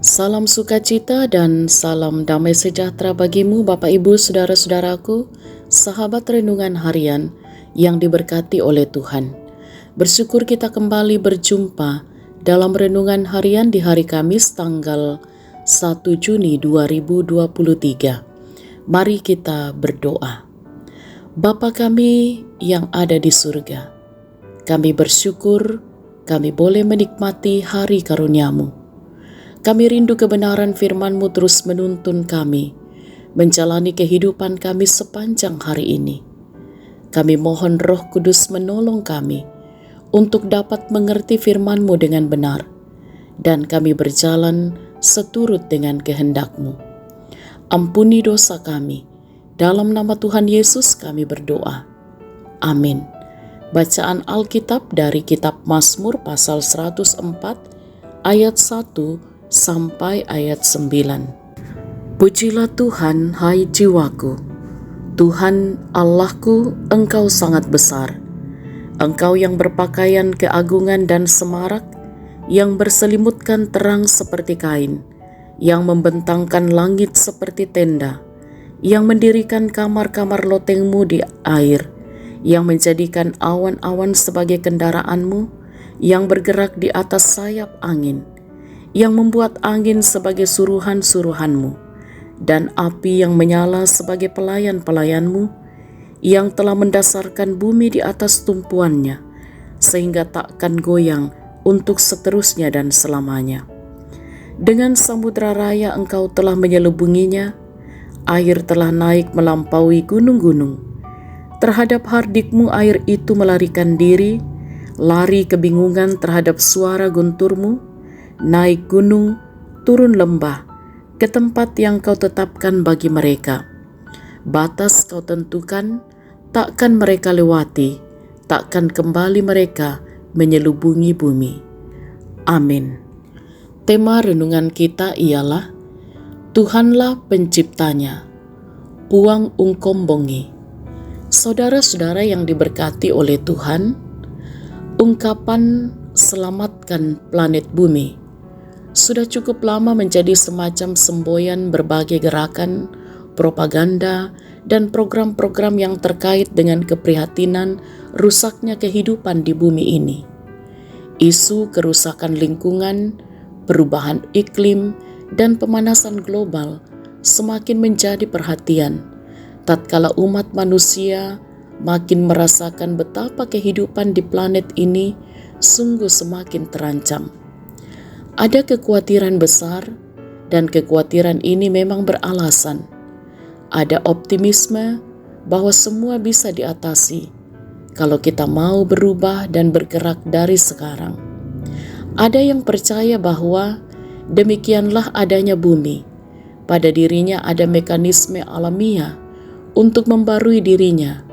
Salam sukacita dan salam damai sejahtera bagimu Bapak Ibu Saudara-saudaraku, sahabat renungan harian yang diberkati oleh Tuhan. Bersyukur kita kembali berjumpa dalam renungan harian di hari Kamis tanggal 1 Juni 2023. Mari kita berdoa. Bapa kami yang ada di surga, kami bersyukur kami boleh menikmati hari karunia-Mu. Kami rindu kebenaran firman-Mu terus menuntun kami, menjalani kehidupan kami sepanjang hari ini. Kami mohon Roh Kudus menolong kami untuk dapat mengerti firman-Mu dengan benar, dan kami berjalan seturut dengan kehendak-Mu. Ampuni dosa kami, dalam nama Tuhan Yesus kami berdoa. Amin. Bacaan Alkitab dari Kitab Mazmur pasal 104 ayat 1 sampai ayat 9. Pujilah Tuhan, hai jiwaku. Tuhan Allahku, Engkau sangat besar. Engkau yang berpakaian keagungan dan semarak, yang berselimutkan terang seperti kain, yang membentangkan langit seperti tenda, yang mendirikan kamar-kamar loteng-Mu di air, yang menjadikan awan-awan sebagai kendaraan-Mu, yang bergerak di atas sayap angin, yang membuat angin sebagai suruhan-suruhan-Mu, dan api yang menyala sebagai pelayan-pelayan-Mu, yang telah mendasarkan bumi di atas tumpuannya, sehingga takkan goyang untuk seterusnya dan selamanya. Dengan samudra raya Engkau telah menyelubunginya, air telah naik melampaui gunung-gunung. Terhadap hardik-Mu air itu melarikan diri, lari kebingungan terhadap suara guntur-Mu, naik gunung, turun lembah, ke tempat yang Kau tetapkan bagi mereka. Batas Kau tentukan, takkan mereka lewati, takkan kembali mereka menyelubungi bumi. Amin. Tema renungan kita ialah Tuhanlah penciptanya, puang ungkombongi. Saudara-saudara yang diberkati oleh Tuhan, ungkapan selamatkan planet bumi sudah cukup lama menjadi semacam semboyan berbagai gerakan, propaganda, dan program-program yang terkait dengan keprihatinan rusaknya kehidupan di bumi ini. Isu kerusakan lingkungan, perubahan iklim, dan pemanasan global semakin menjadi perhatian, tatkala umat manusia makin merasakan betapa kehidupan di planet ini sungguh semakin terancam. Ada kekhawatiran besar, dan kekhawatiran ini memang beralasan. Ada optimisme bahwa semua bisa diatasi kalau kita mau berubah dan bergerak dari sekarang. Ada yang percaya bahwa demikianlah adanya bumi. Pada dirinya ada mekanisme alamiah untuk membarui dirinya,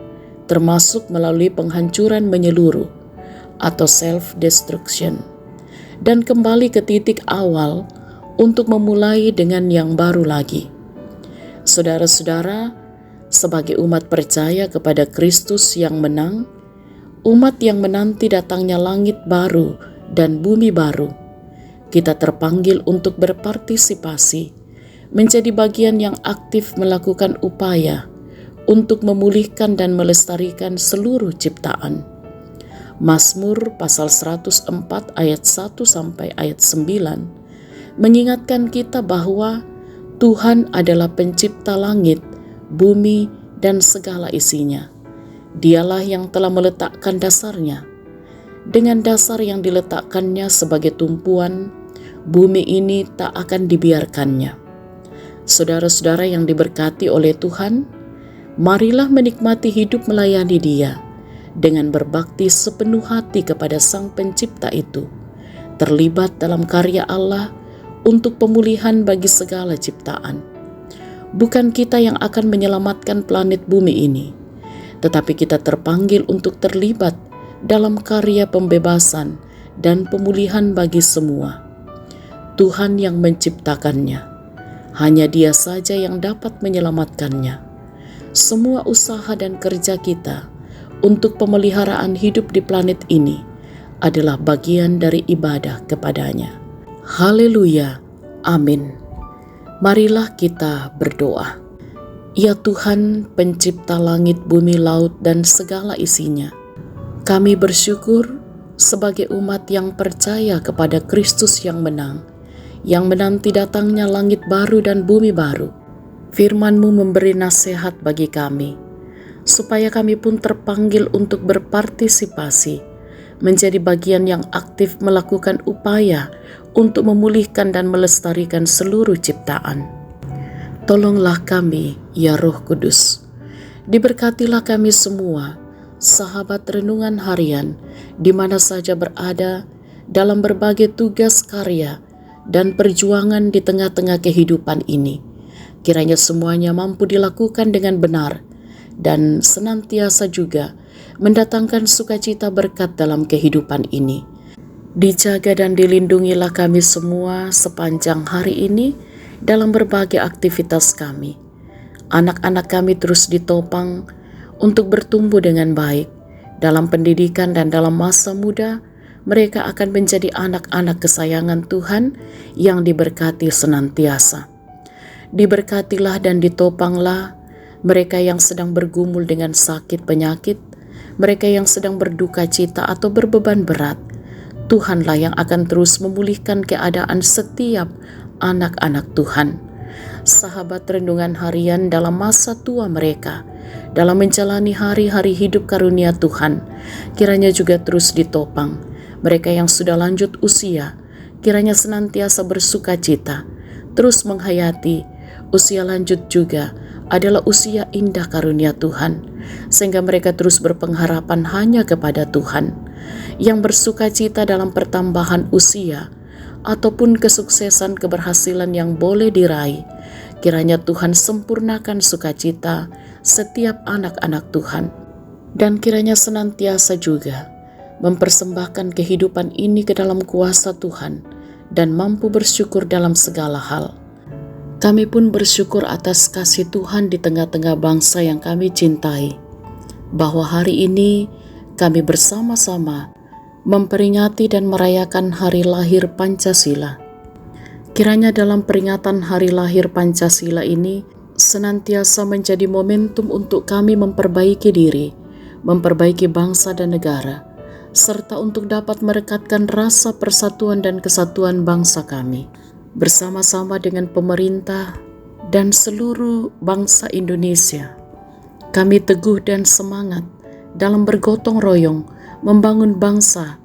termasuk melalui penghancuran menyeluruh atau self-destruction, dan kembali ke titik awal untuk memulai dengan yang baru lagi. Saudara-saudara, sebagai umat percaya kepada Kristus yang menang, umat yang menanti datangnya langit baru dan bumi baru, kita terpanggil untuk berpartisipasi, menjadi bagian yang aktif melakukan upaya untuk memulihkan dan melestarikan seluruh ciptaan. Mazmur pasal 104 ayat 1 sampai ayat 9 mengingatkan kita bahwa Tuhan adalah pencipta langit, bumi, dan segala isinya. Dialah yang telah meletakkan dasarnya. Dengan dasar yang diletakkannya sebagai tumpuan, bumi ini tak akan dibiarkannya. Saudara-saudara yang diberkati oleh Tuhan, marilah menikmati hidup melayani Dia dengan berbakti sepenuh hati kepada Sang Pencipta itu, terlibat dalam karya Allah untuk pemulihan bagi segala ciptaan. Bukan kita yang akan menyelamatkan planet bumi ini, tetapi kita terpanggil untuk terlibat dalam karya pembebasan dan pemulihan bagi semua. Tuhan yang menciptakannya, hanya Dia saja yang dapat menyelamatkannya. Semua usaha dan kerja kita untuk pemeliharaan hidup di planet ini adalah bagian dari ibadah kepadanya. Haleluya, Amin. Marilah kita berdoa. Ya Tuhan, pencipta langit, bumi, laut, dan segala isinya, kami bersyukur sebagai umat yang percaya kepada Kristus yang menanti datangnya langit baru dan bumi baru. Firman-Mu memberi nasihat bagi kami, supaya kami pun terpanggil untuk berpartisipasi, menjadi bagian yang aktif melakukan upaya untuk memulihkan dan melestarikan seluruh ciptaan. Tolonglah kami, ya Roh Kudus. Diberkatilah kami semua, sahabat renungan harian, di mana saja berada, dalam berbagai tugas karya dan perjuangan di tengah-tengah kehidupan ini. Kiranya semuanya mampu dilakukan dengan benar dan senantiasa juga mendatangkan sukacita berkat dalam kehidupan ini. Dijaga dan dilindungilah kami semua sepanjang hari ini dalam berbagai aktivitas kami. Anak-anak kami terus ditopang untuk bertumbuh dengan baik dalam pendidikan, dan dalam masa muda mereka akan menjadi anak-anak kesayangan Tuhan yang diberkati senantiasa. Diberkatilah dan ditopanglah mereka yang sedang bergumul dengan sakit penyakit, mereka yang sedang berduka cita atau berbeban berat. Tuhanlah yang akan terus memulihkan keadaan setiap anak-anak Tuhan. Sahabat renungan harian dalam masa tua mereka, dalam menjalani hari-hari hidup karunia Tuhan, kiranya juga terus ditopang. Mereka yang sudah lanjut usia, kiranya senantiasa bersuka cita, terus menghayati usia lanjut juga adalah usia indah karunia Tuhan, sehingga mereka terus berpengharapan hanya kepada Tuhan, yang bersuka cita dalam pertambahan usia ataupun kesuksesan keberhasilan yang boleh diraih. Kiranya Tuhan sempurnakan sukacita setiap anak-anak Tuhan, dan kiranya senantiasa juga mempersembahkan kehidupan ini ke dalam kuasa Tuhan dan mampu bersyukur dalam segala hal. Kami pun bersyukur atas kasih Tuhan di tengah-tengah bangsa yang kami cintai, bahwa hari ini kami bersama-sama memperingati dan merayakan hari lahir Pancasila. Kiranya dalam peringatan hari lahir Pancasila ini senantiasa menjadi momentum untuk kami memperbaiki diri, memperbaiki bangsa dan negara, serta untuk dapat merekatkan rasa persatuan dan kesatuan bangsa kami. Bersama-sama dengan pemerintah dan seluruh bangsa Indonesia, kami teguh dan semangat dalam bergotong royong membangun bangsa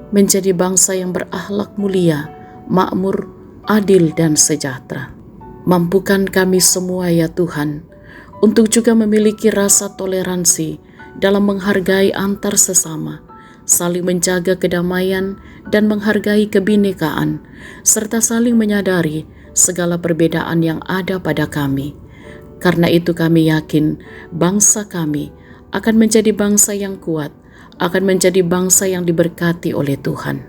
menjadi bangsa yang berakhlak mulia, makmur, adil, dan sejahtera. Mampukan kami semua ya Tuhan untuk juga memiliki rasa toleransi dalam menghargai antar sesama, saling menjaga kedamaian dan menghargai kebinekaan, serta saling menyadari segala perbedaan yang ada pada kami. Karena itu kami yakin bangsa kami akan menjadi bangsa yang kuat, akan menjadi bangsa yang diberkati oleh Tuhan.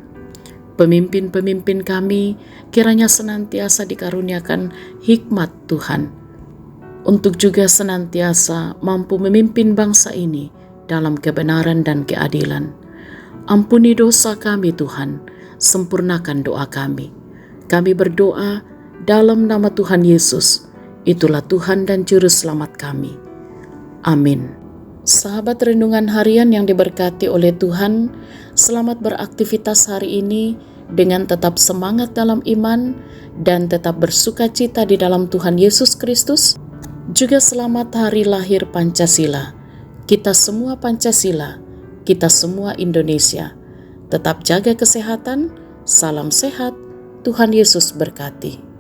Pemimpin-pemimpin kami kiranya senantiasa dikaruniakan hikmat Tuhan, untuk juga senantiasa mampu memimpin bangsa ini dalam kebenaran dan keadilan. Ampuni dosa kami Tuhan, sempurnakan doa kami. Kami berdoa dalam nama Tuhan Yesus, itulah Tuhan dan Juru Selamat kami. Amin. Sahabat renungan harian yang diberkati oleh Tuhan, selamat beraktivitas hari ini dengan tetap semangat dalam iman dan tetap bersuka cita di dalam Tuhan Yesus Kristus. Juga selamat hari lahir Pancasila. Kita semua Pancasila, kita semua Indonesia. Tetap jaga kesehatan, salam sehat, Tuhan Yesus berkati.